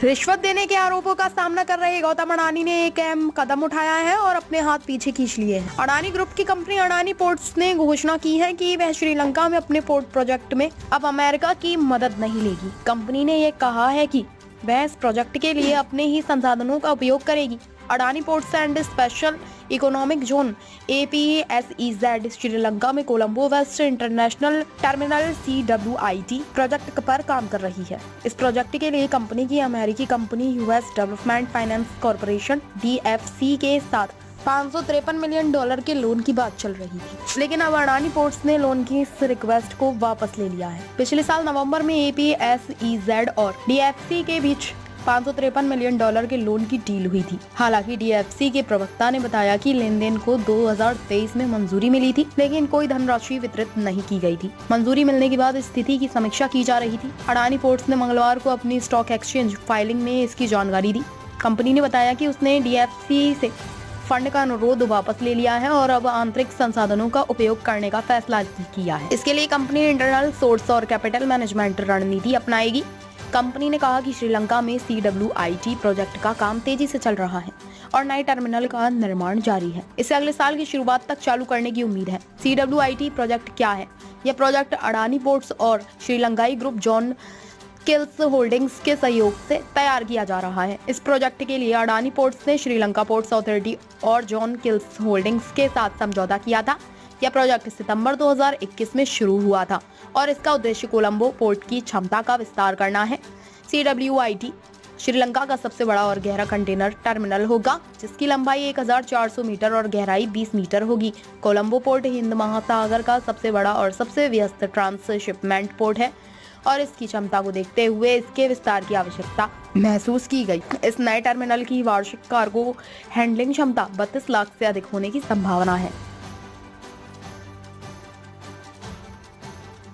रिश्वत देने के आरोपों का सामना कर रहे गौतम अडानी ने एक अहम कदम उठाया है और अपने हाथ पीछे खींच लिए हैं। अडानी ग्रुप की कंपनी अडानी पोर्ट्स ने घोषणा की है कि वह श्रीलंका में अपने पोर्ट प्रोजेक्ट में अब अमेरिका की मदद नहीं लेगी। कंपनी ने यह कहा है कि वह इस प्रोजेक्ट के लिए अपने ही संसाधनों का उपयोग करेगी। Adani ports and special economic zone APSEZ Sri Lanka में Colombo west international terminal CWIT project पर काम कर रही है। इस प्रोजेक्ट के लिए कंपनी की अमेरिकी company US development finance corporation DFC के साथ $553 मिलियन के लोन की बात चल रही थी, लेकिन अब अडानी पोर्ट्स ने लोन की इस रिक्वेस्ट को वापस ले लिया है। पिछले साल नवंबर में APSEZ और DFC के बीच $553 मिलियन के लोन की डील हुई थी। हालांकि DFC के प्रवक्ता ने बताया कि लेन देन को 2023 में मंजूरी मिली थी, लेकिन कोई धनराशि वितरित नहीं की गई थी। मंजूरी मिलने के बाद स्थिति की समीक्षा की जा रही थी। अडानी पोर्ट्स ने मंगलवार को अपनी स्टॉक एक्सचेंज फाइलिंग में इसकी जानकारी दी। कंपनी ने बताया कि उसने DFC से फंड का अनुरोध वापस ले लिया है और अब आंतरिक संसाधनों का उपयोग करने का फैसला किया है। इसके लिए कंपनी इंटरनल सोर्स और कैपिटल मैनेजमेंट रणनीति अपनाएगी। कंपनी ने कहा कि श्रीलंका में CWIT प्रोजेक्ट का काम तेजी से चल रहा है और नए टर्मिनल का निर्माण जारी है। इसे अगले साल की शुरुआत तक चालू करने की उम्मीद है। CWIT प्रोजेक्ट क्या है? यह प्रोजेक्ट अडानी पोर्ट्स और श्रीलंकाई ग्रुप जॉन किल्स होल्डिंग्स के सहयोग से तैयार किया जा रहा है। इस प्रोजेक्ट के लिए अडानी पोर्ट्स ने श्रीलंका पोर्ट्स अथॉरिटी और जॉन किल्स होल्डिंग्स के साथ समझौता किया था। यह प्रोजेक्ट सितंबर 2021 में शुरू हुआ था और इसका उद्देश्य कोलंबो पोर्ट की क्षमता का विस्तार करना है। CWIT श्रीलंका का सबसे बड़ा और गहरा कंटेनर टर्मिनल होगा, जिसकी लंबाई 1400 मीटर और गहराई 20 मीटर होगी। कोलंबो पोर्ट हिंद महासागर का सबसे बड़ा और सबसे व्यस्त ट्रांसशिपमेंट पोर्ट है और इसकी क्षमता को देखते हुए इसके विस्तार की आवश्यकता महसूस की गई। इस नए टर्मिनल की वार्षिक कार्गो हैंडलिंग क्षमता 32 लाख से अधिक होने की संभावना है।